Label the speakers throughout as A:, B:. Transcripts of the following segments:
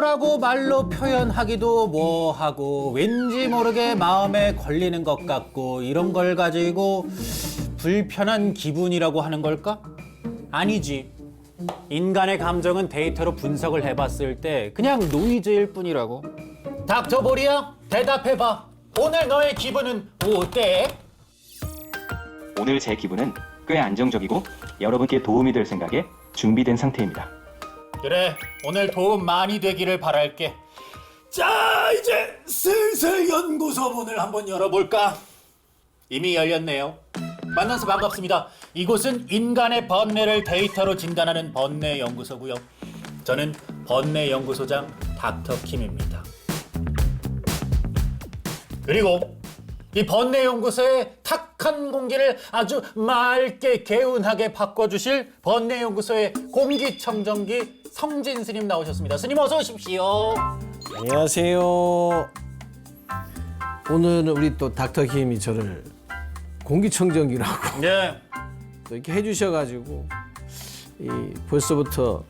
A: 뭐라고 말로 표현하기도 뭐하고 왠지 모르게 마음에 걸리는 것 같고 이런 걸 가지고 불편한 기분이라고 하는 걸까? 아니지. 인간의 감정은 데이터로 분석을 해봤을 때 그냥 노이즈일 뿐이라고. 닥터 보리야, 대답해봐. 오늘 너의 기분은 어때?
B: 오늘 제 기분은 꽤 안정적이고 여러분께 도움이 될 생각에 준비된 상태입니다.
A: 그래, 오늘 도움 많이 되기를 바랄게. 자, 이제 슬슬 연구소 문을 한번 열어볼까? 이미 열렸네요. 만나서 반갑습니다. 이곳은 인간의 번뇌를 데이터로 진단하는 번뇌 연구소고요. 저는 번뇌 연구소장 닥터 킴입니다. 그리고 이 번뇌 연구소의 탁한 공기를 아주 맑게 개운하게 바꿔주실 번뇌 연구소의 공기청정기 성진 스님 나오셨습니다. 스님 어서 오십시오.
C: 안녕하세요. 오늘은 우리 또 닥터 킴이 저를 공기청정기라고
A: 네.
C: 또 이렇게 해주셔가지고 벌써부터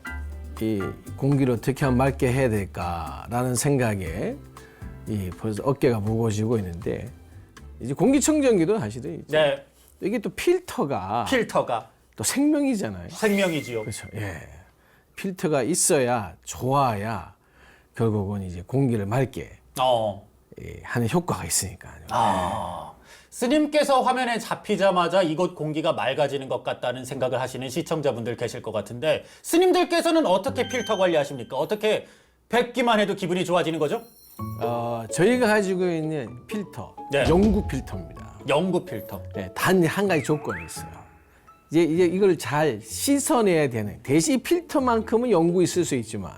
C: 이 공기를 어떻게 하면 맑게 해야 될까라는 생각에 벌써 어깨가 무거워지고 있는데 이제 공기청정기도 사실은 이제
A: 네.
C: 이게 또 필터가 또 생명이잖아요.
A: 생명이지요.
C: 그렇죠. 예. 필터가 있어야 좋아야 결국은 이제 공기를 맑게 하는 효과가 있으니까요.
A: 스님께서 화면에 잡히자마자 이곳 공기가 맑아지는 것 같다는 생각을 하시는 시청자분들 계실 것 같은데 스님들께서는 어떻게 필터 관리하십니까? 어떻게 뵙기만 해도 기분이 좋아지는 거죠?
C: 저희가 가지고 있는 필터,
A: 네.
C: 영구 필터입니다.
A: 영구 필터.
C: 네, 단 한 가지 조건이 있어요. 이제 이걸 잘 씻어내야 되는, 대신 필터만큼은 영구 있을 수 있지만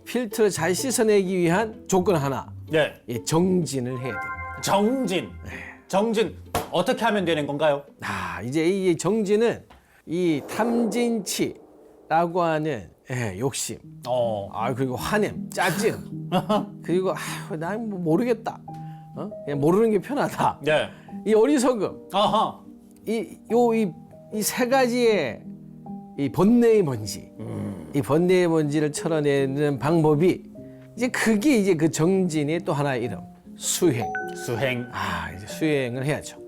C: 필터를 잘 씻어내기 위한 조건 하나,
A: 네.
C: 정진을 해야 됩니다.
A: 정진. 정진 어떻게 하면 되는 건가요?
C: 이제 이 정진은 이 탐진치라고 하는 욕심, 그리고 화냄, 짜증, 그리고 난 뭐 모르겠다, 그냥 모르는 게 편하다.
A: 네.
C: 이 어리석음,
A: 아하.
C: 이 세 가지의 이 번뇌의 먼지, 이 번뇌의 먼지를 철어내는 방법이 이제 그게 이제 그 정진의 또 하나의 이름, 수행.
A: 수행.
C: 이제 수행을 해야죠.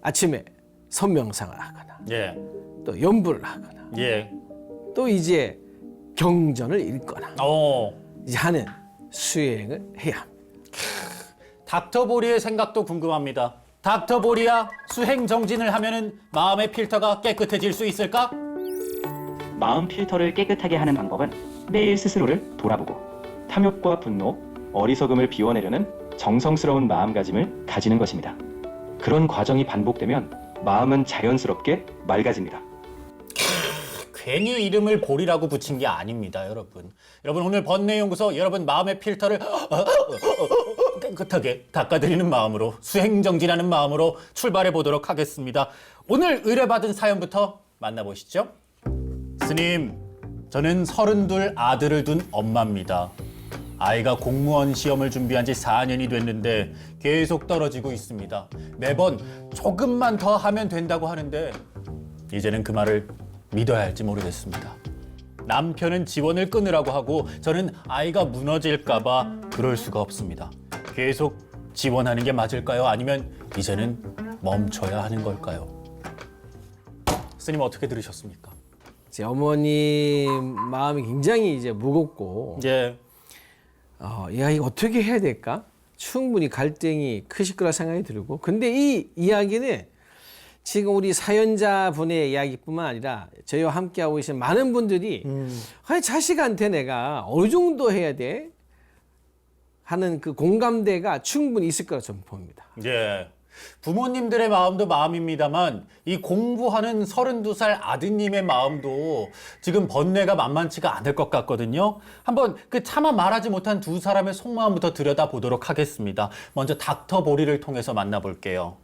C: 아침에 선명상을 하거나,
A: 예.
C: 또 연불을 하거나,
A: 예.
C: 또 이제 경전을 읽거나 이제 하는 수행을 해야 합니다.
A: 닥터 보리의 생각도 궁금합니다. 닥터 보리야, 수행 정진을 하면은 마음의 필터가 깨끗해질 수 있을까?
B: 마음 필터를 깨끗하게 하는 방법은 매일 스스로를 돌아보고 탐욕과 분노, 어리석음을 비워내려는 정성스러운 마음가짐을 가지는 것입니다. 그런 과정이 반복되면 마음은 자연스럽게 맑아집니다.
A: 괜히 이름을 보리라고 붙인 게 아닙니다, 여러분. 여러분 오늘 번뇌연구소 여러분 마음의 필터를 깨끗하게 닦아드리는 마음으로 수행정진하는 마음으로 출발해 보도록 하겠습니다. 오늘 의뢰받은 사연부터 만나보시죠. 스님, 저는 32 아들을 둔 엄마입니다. 아이가 공무원 시험을 준비한 지 4년이 됐는데 계속 떨어지고 있습니다. 매번 조금만 더 하면 된다고 하는데 이제는 그 말을 믿어야 할지 모르겠습니다. 남편은 지원을 끊으라고 하고 저는 아이가 무너질까 봐 그럴 수가 없습니다. 계속 지원하는 게 맞을까요? 아니면 이제는 멈춰야 하는 걸까요? 스님 어떻게 들으셨습니까?
C: 제 어머님 마음이 굉장히 이제 무겁고,
A: 예.
C: 이거 어떻게 해야 될까? 충분히 갈등이 크실 거라 생각이 들고, 근데 이 이야기는 지금 우리 사연자분의 이야기뿐만 아니라 저희와 함께하고 계신 많은 분들이 자식한테 내가 어느 정도 해야 돼? 하는 그 공감대가 충분히 있을 거라 저는 봅니다.
A: 예. 부모님들의 마음도 마음입니다만 이 공부하는 32살 아드님의 마음도 지금 번뇌가 만만치가 않을 것 같거든요. 한번 그 차마 말하지 못한 두 사람의 속마음부터 들여다보도록 하겠습니다. 먼저 닥터 보리를 통해서 만나볼게요.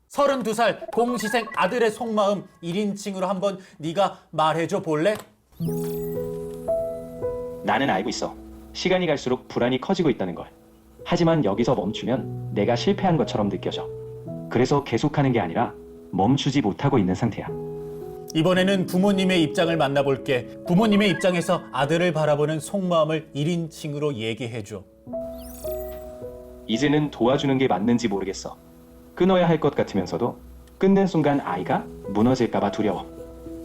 A: 32살 공시생 아들의 속마음 1인칭으로 한번 네가 말해줘 볼래?
B: 나는 알고 있어. 시간이 갈수록 불안이 커지고 있다는 걸. 하지만 여기서 멈추면 내가 실패한 것처럼 느껴져. 그래서 계속하는 게 아니라 멈추지 못하고 있는 상태야.
A: 이번에는 부모님의 입장을 만나볼게. 부모님의 입장에서 아들을 바라보는 속마음을 1인칭으로 얘기해줘.
B: 이제는 도와주는 게 맞는지 모르겠어. 끊어야 할 것 같으면서도 끊는 순간 아이가 무너질까봐 두려워.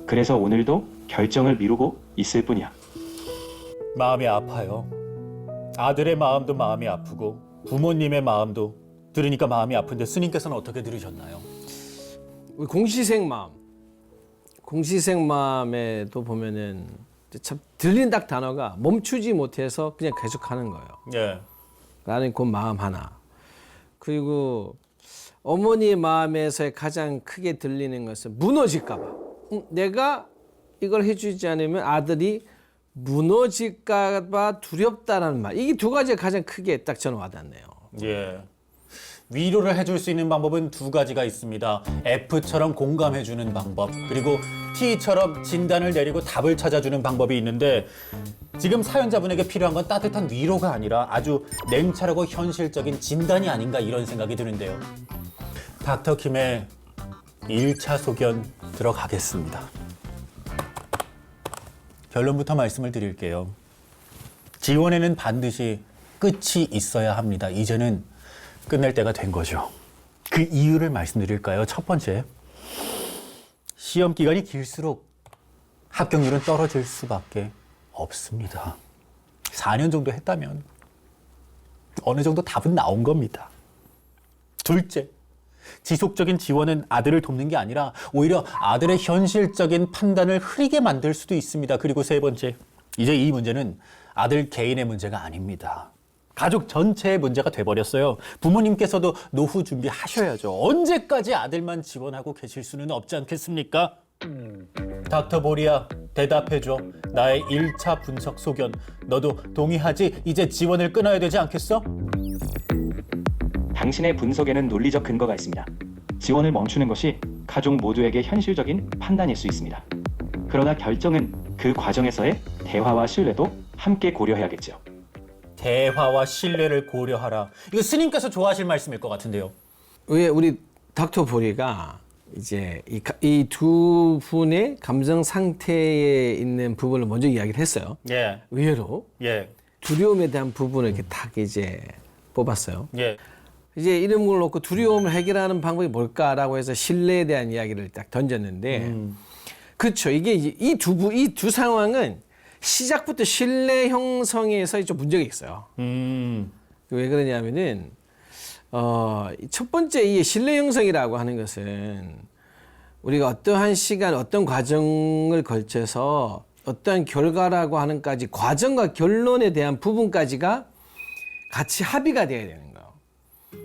B: 그래서 오늘도 결정을 미루고 있을 뿐이야.
A: 마음이 아파요. 아들의 마음도 마음이 아프고 부모님의 마음도 들으니까 마음이 아픈데 스님께서는 어떻게 들으셨나요?
C: 우리 공시생 마음에도 보면은 참 들린 딱 단어가 멈추지 못해서 그냥 계속하는 거예요.
A: 예.
C: 라는 그 마음 하나. 그리고 어머니의 마음에서 가장 크게 들리는 것은 무너질까 봐. 내가 이걸 해주지 않으면 아들이 무너질까 봐 두렵다라는 말. 이게 두 가지가 가장 크게 딱 저는 와닿네요.
A: 예. 위로를 해줄 수 있는 방법은 두 가지가 있습니다. F처럼 공감해주는 방법, 그리고 T처럼 진단을 내리고 답을 찾아주는 방법이 있는데 지금 사연자분에게 필요한 건 따뜻한 위로가 아니라 아주 냉철하고 현실적인 진단이 아닌가 이런 생각이 드는데요. 닥터킴의 1차 소견 들어가겠습니다. 결론부터 말씀을 드릴게요. 지원에는 반드시 끝이 있어야 합니다. 이제는 끝낼 때가 된 거죠. 그 이유를 말씀드릴까요? 첫 번째, 시험 기간이 길수록 합격률은 떨어질 수밖에 없습니다. 4년 정도 했다면 어느 정도 답은 나온 겁니다. 둘째, 지속적인 지원은 아들을 돕는 게 아니라 오히려 아들의 현실적인 판단을 흐리게 만들 수도 있습니다. 그리고 세 번째, 이제 이 문제는 아들 개인의 문제가 아닙니다. 가족 전체의 문제가 돼버렸어요. 부모님께서도 노후 준비하셔야죠. 언제까지 아들만 지원하고 계실 수는 없지 않겠습니까? 닥터 보리야, 대답해줘. 나의 1차 분석 소견. 너도 동의하지? 이제 지원을 끊어야 되지 않겠어?
B: 당신의 분석에는 논리적 근거가 있습니다. 지원을 멈추는 것이 가족 모두에게 현실적인 판단일 수 있습니다. 그러나 결정은 그 과정에서의 대화와 신뢰도 함께 고려해야겠죠.
A: 대화와 신뢰를 고려하라. 이거 스님께서 좋아하실 말씀일 것 같은데요.
C: 왜 우리 닥터 보리가 이제 이 두 분의 감정 상태에 있는 부분을 먼저 이야기를 했어요.
A: 예,
C: 의외로
A: 예,
C: 두려움에 대한 부분을 이렇게 딱 이제 뽑았어요.
A: 예.
C: 이제 이름을 놓고 두려움을 해결하는 방법이 뭘까라고 해서 신뢰에 대한 이야기를 딱 던졌는데, 그렇죠. 이게 이 두 상황은 시작부터 신뢰 형성에서 좀 문제가 있어요. 왜 그러냐면은 첫 번째 이 신뢰 형성이라고 하는 것은 우리가 어떠한 시간, 어떤 과정을 걸쳐서 어떠한 결과라고 하는까지 과정과 결론에 대한 부분까지가 같이 합의가 돼야 되는 거예요.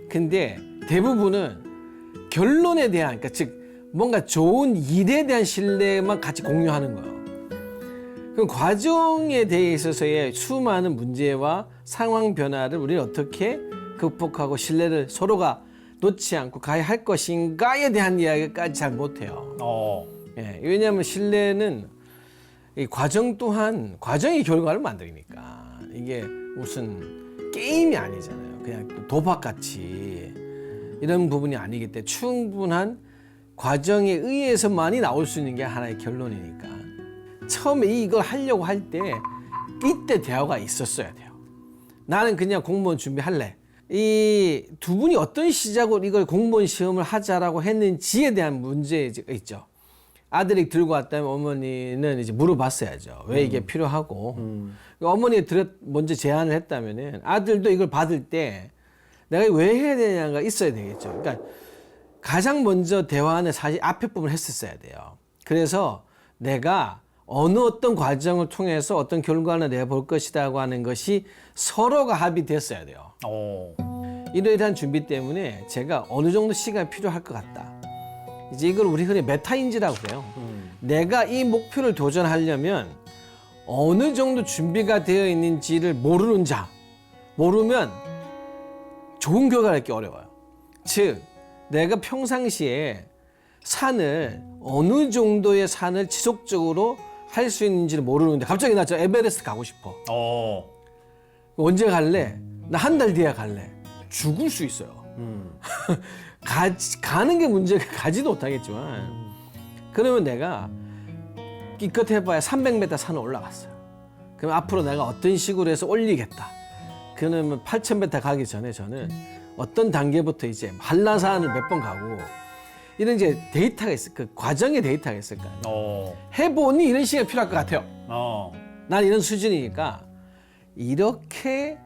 C: 근데 대부분은 결론에 대한, 그러니까 즉 뭔가 좋은 일에 대한 신뢰만 같이 공유하는 거예요. 그 과정에 대해 있어서의 수많은 문제와 상황 변화를 우리는 어떻게 극복하고 신뢰를 서로가 놓지 않고 가야 할 것인가에 대한 이야기까지 잘 못해요. 예, 왜냐하면 신뢰는 이 과정 또한 과정의 결과를 만드니까 이게 무슨 게임이 아니잖아요. 그냥 도박같이 이런 부분이 아니기 때문에 충분한 과정에 의해서만이 나올 수 있는 게 하나의 결론이니까 처음에 이걸 하려고 할 때 이때 대화가 있었어야 돼요. 나는 그냥 공무원 준비할래. 이 두 분이 어떤 시작으로 이걸 공무원 시험을 하자라고 했는지에 대한 문제가 있죠. 아들이 들고 왔다면 어머니는 이제 물어봤어야죠. 왜 이게 필요하고. 어머니가 먼저 제안을 했다면은 아들도 이걸 받을 때 내가 왜 해야 되냐가 있어야 되겠죠. 그러니까 가장 먼저 대화는 사실 앞에 부분을 했었어야 돼요. 그래서 내가 어떤 과정을 통해서 어떤 결과를 내볼 것이라고 하는 것이 서로가 합의됐어야 돼요. 이러한 준비 때문에 제가 어느 정도 시간이 필요할 것 같다. 이제 이걸 우리 흔히 메타인지라고 그래요. 내가 이 목표를 도전하려면 어느 정도 준비가 되어 있는지를 모르는 자, 모르면 좋은 결과를 얻기 어려워요. 즉, 내가 평상시에 산을 어느 정도의 산을 지속적으로 할 수 있는지를 모르는데 갑자기 나 저 에베레스트 가고 싶어. 언제 갈래? 나 한 달 뒤에 갈래. 죽을 수 있어요. 가는 게 문제가 가지도 못하겠지만 그러면 내가 기껏 해봐야 300m 산을 올라갔어요. 그럼 앞으로 내가 어떤 식으로 해서 올리겠다. 그러면 8,000m 가기 전에 저는 어떤 단계부터 이제 한라산을 몇 번 가고 이런 이제 데이터가 있을 그 과정의 데이터가 있을 거 아니에요. 해보니 이런 시간이 필요할 것 같아요. 난 이런 수준이니까 이렇게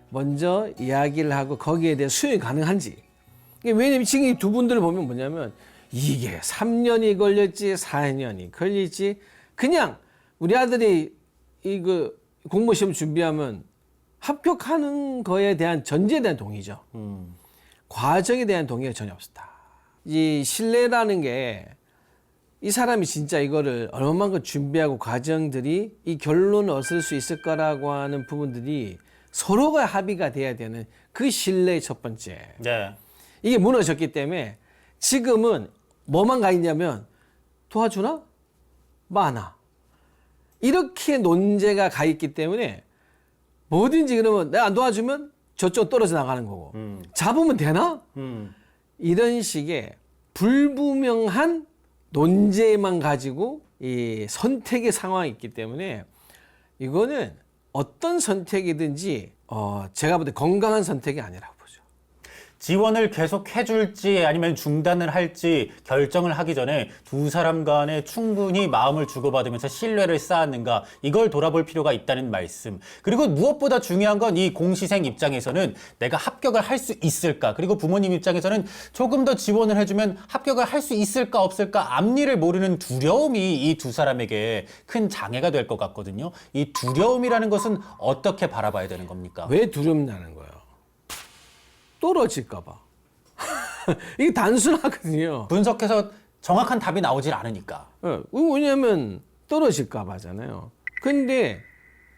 C: 먼저 이야기를 하고 거기에 대해 수용이 가능한지. 왜냐면 지금 이 두 분들을 보면 뭐냐면 이게 3년이 걸렸지 4년이 걸릴지 그냥 우리 아들이 이거 공무원 시험 준비하면 합격하는 거에 대한 전제에 대한 동의죠. 과정에 대한 동의가 전혀 없었다. 이 신뢰라는 게 이 사람이 진짜 이거를 얼마만큼 준비하고 과정들이 이 결론을 얻을 수 있을 거라고 하는 부분들이 서로가 합의가 돼야 되는 그 신뢰의 첫 번째.
A: 네.
C: 이게 무너졌기 때문에 지금은 뭐만 가 있냐면 도와주나? 마나. 이렇게 논제가 가 있기 때문에 뭐든지 그러면 내가 안 도와주면 저쪽 떨어져 나가는 거고 잡으면 되나? 이런 식의 불분명한 논제만 가지고 이 선택의 상황이 있기 때문에 이거는 어떤 선택이든지 제가 볼 때 건강한 선택이 아니라고 보죠.
A: 지원을 계속 해줄지 아니면 중단을 할지 결정을 하기 전에 두 사람 간에 충분히 마음을 주고받으면서 신뢰를 쌓았는가 이걸 돌아볼 필요가 있다는 말씀. 그리고 무엇보다 중요한 건 이 공시생 입장에서는 내가 합격을 할 수 있을까, 그리고 부모님 입장에서는 조금 더 지원을 해주면 합격을 할 수 있을까 없을까 앞니를 모르는 두려움이 이 두 사람에게 큰 장애가 될 것 같거든요. 이 두려움이라는 것은 어떻게 바라봐야 되는 겁니까?
C: 왜 두렵냐는 거예요. 떨어질까 봐. 이게 단순하거든요.
A: 분석해서 정확한 답이 나오질 않으니까.
C: 왜냐면 떨어질까 봐잖아요. 근데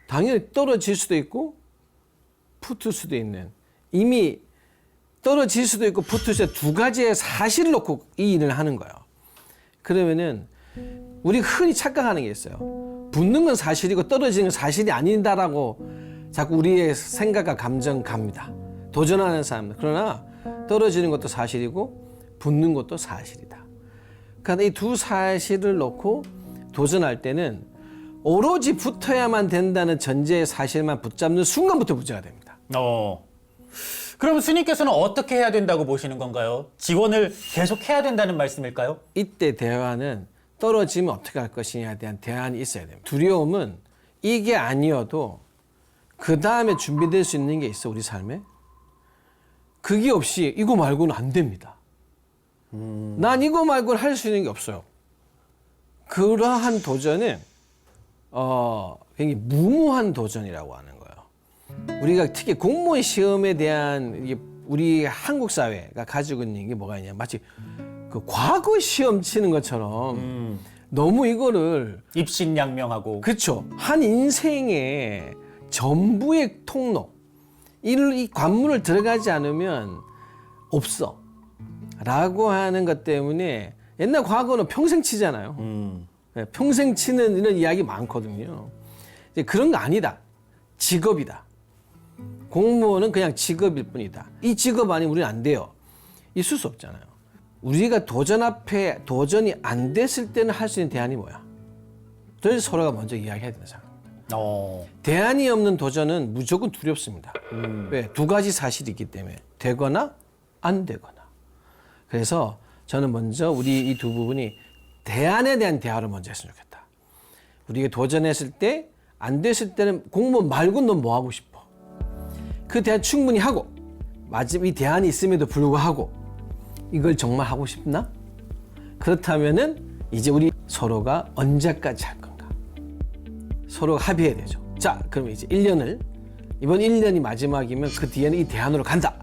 C: 당연히 떨어질 수도 있고 붙을 수도 있는, 이미 떨어질 수도 있고 붙을 수도 있는 두 가지의 사실을 놓고 이 일을 하는 거예요. 그러면은 우리 흔히 착각하는 게 있어요. 붙는 건 사실이고 떨어지는 건 사실이 아니다라고 자꾸 우리의 생각과 감정 갑니다. 도전하는 사람들. 그러나 떨어지는 것도 사실이고 붙는 것도 사실이다. 그러니까 이 두 사실을 놓고 도전할 때는 오로지 붙어야만 된다는 전제의 사실만 붙잡는 순간부터 문제가 됩니다.
A: 그럼 스님께서는 어떻게 해야 된다고 보시는 건가요? 지원을 계속 해야 된다는 말씀일까요?
C: 이때 대화는 떨어지면 어떻게 할 것이냐에 대한 대안이 있어야 됩니다. 두려움은 이게 아니어도 그 다음에 준비될 수 있는 게 있어, 우리 삶에. 그게 없이 이거 말고는 안 됩니다. 난 이거 말고는 할 수 있는 게 없어요. 그러한 도전은 굉장히 무모한 도전이라고 하는 거예요. 우리가 특히 공무원 시험에 대한 이게 우리 한국 사회가 가지고 있는 게 뭐가 있냐, 마치 그 과거 시험 치는 것처럼 너무 이거를
A: 입신양명하고.
C: 그렇죠. 한 인생의 전부의 통로, 이 관문을 들어가지 않으면 없어 라고 하는 것 때문에 옛날 과거는 평생 치잖아요. 평생 치는 이런 이야기 많거든요. 이제 그런 거 아니다. 직업이다. 공무원은 그냥 직업일 뿐이다. 이 직업 아니면 우리는 안 돼요. 있을 수 없잖아요. 우리가 도전 앞에 도전이 안 됐을 때는 할 수 있는 대안이 뭐야? 그래서 서로가 먼저 이야기해야 된다 생각합니다. 대안이 없는 도전은 무조건 두렵습니다. 왜? 두 가지 사실이 있기 때문에 되거나 안 되거나. 그래서 저는 먼저 우리 이 두 부분이 대안에 대한 대화를 먼저 했으면 좋겠다. 우리가 도전했을 때 안 됐을 때는 공무원 말고는 넌 뭐 하고 싶어? 그 대안 충분히 하고 마지막 이 대안이 있음에도 불구하고 이걸 정말 하고 싶나? 그렇다면은 이제 우리 서로가 언제까지 할 건가? 서로가 합의해야 되죠. 자, 그러면 이제 1년을 이번 1년이 마지막이면 그 뒤에는 이 대안으로 간다.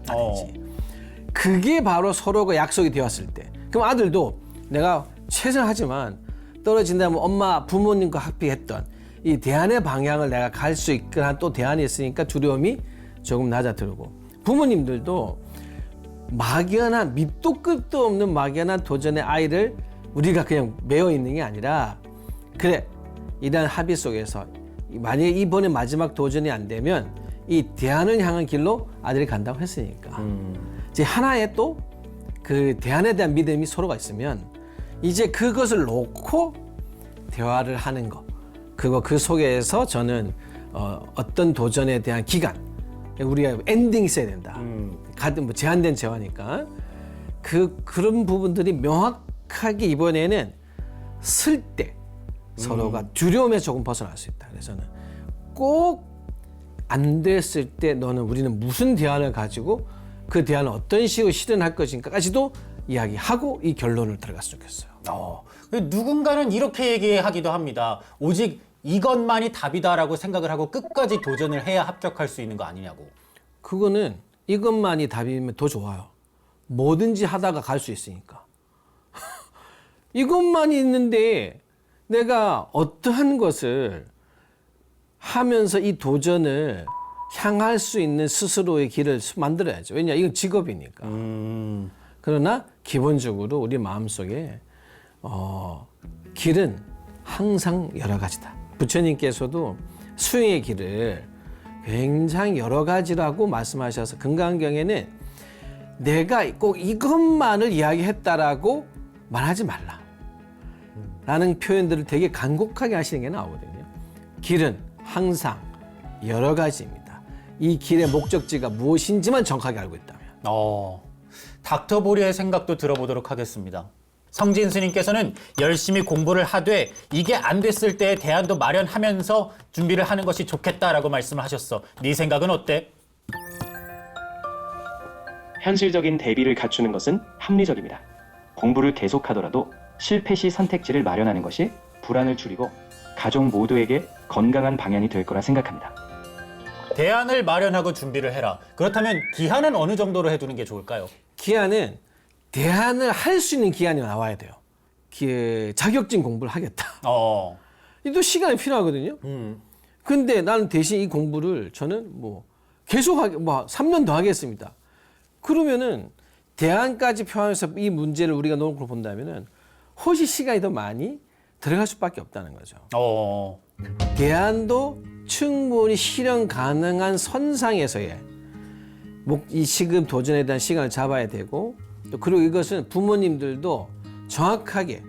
C: 그게 바로 서로가 약속이 되었을 때. 그럼 아들도 내가 최선을 하지만 떨어진다면 엄마 부모님과 합의했던 이 대안의 방향을 내가 갈 수 있거나 또 대안이 있으니까 두려움이 조금 낮아들고, 부모님들도 막연한 밑도 끝도 없는 막연한 도전의 아이를 우리가 그냥 메어 있는 게 아니라, 그래 이러한 합의 속에서 만약에 이번에 마지막 도전이 안 되면 이 대안을 향한 길로 아들이 간다고 했으니까 이제 하나의 또 그 대안에 대한 믿음이 서로가 있으면 이제 그것을 놓고 대화를 하는 거. 그리고 그 속에서 저는 어떤 도전에 대한 기간, 우리가 엔딩이 있어야 된다. 가든 뭐 제한된 재화니까 그런 부분들이 명확하게 이번에는 쓸 때 서로가 두려움에 조금 벗어날 수 있다. 그래서는 꼭 안 됐을 때 너는 우리는 무슨 대안을 가지고 그 대안을 어떤 식으로 실현할 것인가까지도 이야기하고 이 결론을 들어갔으면 좋겠어요.
A: 누군가는 이렇게 얘기하기도 합니다. 오직 이것만이 답이다라고 생각을 하고 끝까지 도전을 해야 합격할 수 있는 거 아니냐고.
C: 그거는 이것만이 답이면 더 좋아요. 뭐든지 하다가 갈 수 있으니까. 이것만 있는데 내가 어떠한 것을 하면서 이 도전을 향할 수 있는 스스로의 길을 만들어야죠. 왜냐, 이건 직업이니까. 그러나 기본적으로 우리 마음속에 길은 항상 여러 가지다. 부처님께서도 수행의 길을 굉장히 여러 가지라고 말씀하셔서 금강경에는 내가 꼭 이것만을 이야기했다라고 말하지 말라 라는 표현들을 되게 간곡하게 하시는 게 나오거든요. 길은 항상 여러 가지입니다. 이 길의 목적지가 무엇인지만 정확하게 알고 있다면.
A: 닥터 보리의 생각도 들어보도록 하겠습니다. 성진 스님께서는 열심히 공부를 하되 이게 안 됐을 때의 대안도 마련하면서 준비를 하는 것이 좋겠다라고 말씀을 하셨어. 네 생각은 어때?
B: 현실적인 대비를 갖추는 것은 합리적입니다. 공부를 계속하더라도 실패 시 선택지를 마련하는 것이 불안을 줄이고 가족 모두에게 건강한 방향이 될 거라 생각합니다.
A: 대안을 마련하고 준비를 해라. 그렇다면 기한은 어느 정도로 해두는 게 좋을까요?
C: 기한은 대안을 할 수 있는 기한이 나와야 돼요. 자격증 공부를 하겠다. 또 시간이 필요하거든요. 근데 나는 대신 이 공부를 저는 뭐 계속 3년 더 하겠습니다. 그러면은 대안까지 표현해서 이 문제를 우리가 놓고 본다면은 훨씬 시간이 더 많이 들어갈 수밖에 없다는 거죠. 대안도 충분히 실현 가능한 선상에서의 이 지금 도전에 대한 시간을 잡아야 되고, 또 그리고 이것은 부모님들도 정확하게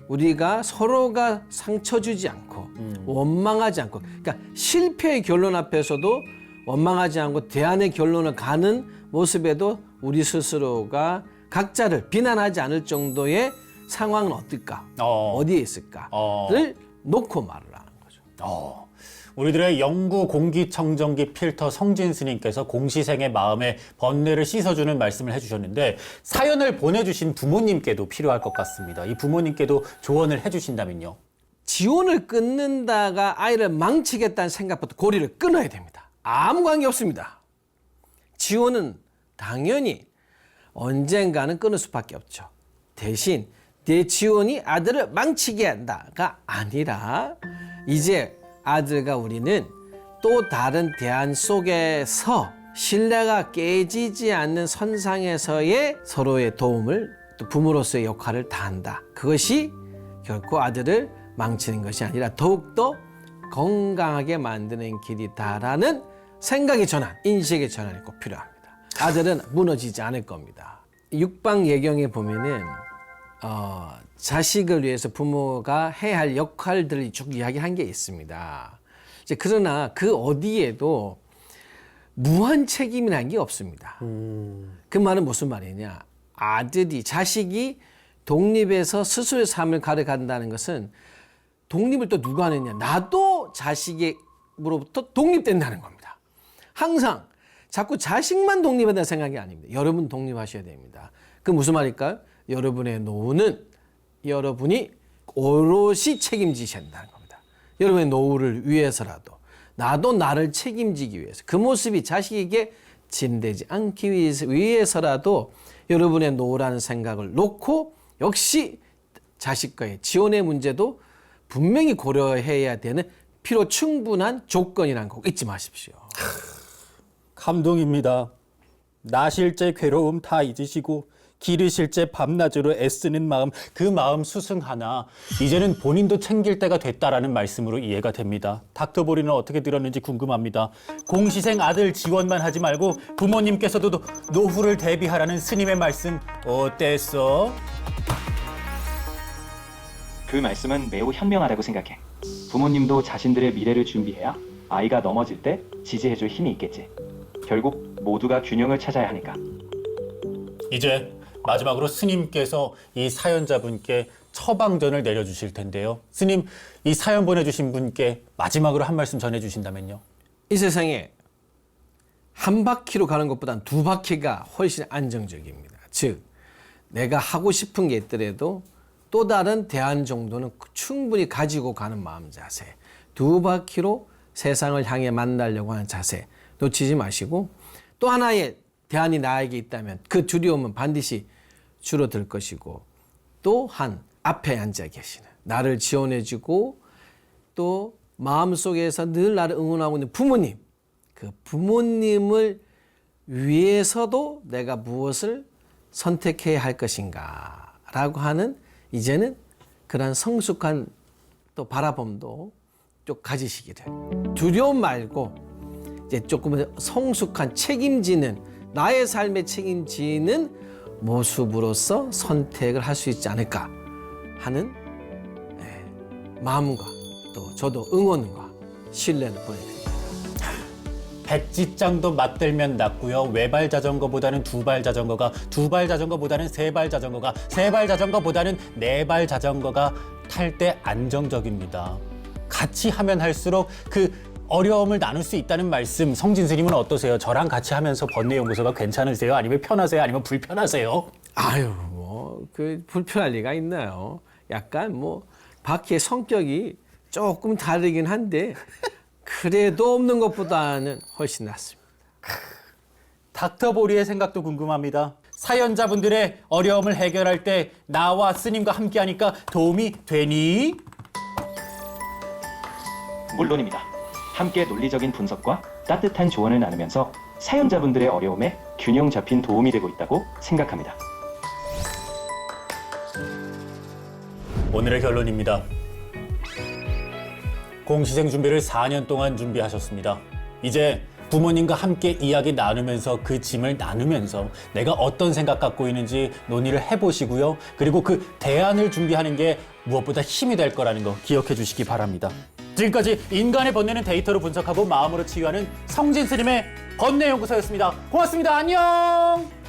C: 우리가 서로가 상처 주지 않고 원망하지 않고, 그러니까 실패의 결론 앞에서도 원망하지 않고 대안의 결론을 가는 모습에도 우리 스스로가 각자를 비난하지 않을 정도의 상황은 어떨까, 어디에 있을까를 놓고 말을 하는 거죠.
A: 우리들의 영구 공기청정기 필터 성진 스님께서 공시생의 마음에 번뇌를 씻어주는 말씀을 해주셨는데, 사연을 보내주신 부모님께도 필요할 것 같습니다. 이 부모님께도 조언을 해주신다면요?
C: 지원을 끊는다가 아이를 망치겠다는 생각부터 고리를 끊어야 됩니다. 아무 관계 없습니다. 지원은 당연히 언젠가는 끊을 수밖에 없죠. 대신 내 지원이 아들을 망치게 한다가 아니라 이제 아들과 우리는 또 다른 대안 속에서 신뢰가 깨지지 않는 선상에서의 서로의 도움을, 또 부모로서의 역할을 다한다. 그것이 결코 아들을 망치는 것이 아니라 더욱더 건강하게 만드는 길이다라는 생각의 전환, 인식의 전환이 꼭 필요합니다. 아들은 무너지지 않을 겁니다. 육방 예경에 보면은 자식을 위해서 부모가 해야 할 역할들을 쭉 이야기한 게 있습니다. 이제 그러나 그 어디에도 무한 책임이라는 게 없습니다. 그 말은 무슨 말이냐? 자식이 독립해서 스스로의 삶을 가져간다는 것은 독립을 또 누가 하느냐? 나도 자식으로부터 독립된다는 겁니다. 항상 자꾸 자식만 독립한다는 생각이 아닙니다. 여러분 독립하셔야 됩니다. 그 무슨 말일까요? 여러분의 노후는 여러분이 오롯이 책임지셔야 한다는 겁니다. 여러분의 노후를 위해서라도, 나도 나를 책임지기 위해서, 그 모습이 자식에게 짐되지 않기 위해서라도 여러분의 노후라는 생각을 놓고 역시 자식과의 지원의 문제도 분명히 고려해야 되는 필요 충분한 조건이라는 거 잊지 마십시오.
A: 감동입니다. 나실제 괴로움 다 잊으시고 기르실제 밤낮으로 애쓰는 마음, 그 마음 수승하나 이제는 본인도 챙길 때가 됐다라는 말씀으로 이해가 됩니다. 닥터 보리는 어떻게 들었는지 궁금합니다. 공시생 아들 지원만 하지 말고 부모님께서도 노후를 대비하라는 스님의 말씀 어땠어?
B: 그 말씀은 매우 현명하다고 생각해. 부모님도 자신들의 미래를 준비해야 아이가 넘어질 때 지지해줄 힘이 있겠지. 결국 모두가 균형을 찾아야 하니까.
A: 이제 마지막으로 스님께서 이 사연자분께 처방전을 내려주실 텐데요. 스님, 이 사연 보내주신 분께 마지막으로 한 말씀 전해주신다면요.
C: 이 세상에 한 바퀴로 가는 것보단 두 바퀴가 훨씬 안정적입니다. 즉, 내가 하고 싶은 게 있더라도 또 다른 대안 정도는 충분히 가지고 가는 마음 자세. 두 바퀴로 세상을 향해 만나려고 하는 자세 놓치지 마시고, 또 하나의 대안이 나에게 있다면 그 두려움은 반드시 줄어들 것이고, 또한 앞에 앉아 계시는 나를 지원해주고 또 마음속에서 늘 나를 응원하고 있는 부모님, 그 부모님을 위해서도 내가 무엇을 선택해야 할 것인가 라고 하는 이제는 그런 성숙한 또 바라봄도 좀 가지시기를, 두려움 말고 이제 조금 성숙한 책임지는, 나의 삶에 책임지는 모습으로서 선택을 할 수 있지 않을까 하는 마음과 또 저도 응원과 신뢰를 보내드립니다.
A: 백지장도 맞들면 낫고요. 외발 자전거보다는 두발 자전거가, 두발 자전거보다는 세발 자전거가, 세발 자전거보다는 네발 자전거가 탈 때 안정적입니다. 같이 하면 할수록 그 어려움을 나눌 수 있다는 말씀, 성진 스님은 어떠세요? 저랑 같이 하면서 번뇌연구소가 괜찮으세요? 아니면 편하세요? 아니면 불편하세요?
C: 아유, 뭐 그 불편할 리가 있나요? 약간 뭐 바퀴의 성격이 조금 다르긴 한데 그래도 없는 것보다는 훨씬 낫습니다.
A: 닥터보리의 생각도 궁금합니다. 사연자분들의 어려움을 해결할 때 나와 스님과 함께하니까 도움이 되니?
B: 물론입니다. 함께 논리적인 분석과 따뜻한 조언을 나누면서 사연자분들의 어려움에 균형 잡힌 도움이 되고 있다고 생각합니다.
A: 오늘의 결론입니다. 공시생 준비를 4년 동안 준비하셨습니다. 이제 부모님과 함께 이야기 나누면서 그 짐을 나누면서 내가 어떤 생각 갖고 있는지 논의를 해보시고요. 그리고 그 대안을 준비하는 게 무엇보다 힘이 될 거라는 거 기억해 주시기 바랍니다. 지금까지 인간의 번뇌는 데이터로 분석하고 마음으로 치유하는 성진 스님의 번뇌연구소였습니다. 고맙습니다. 안녕!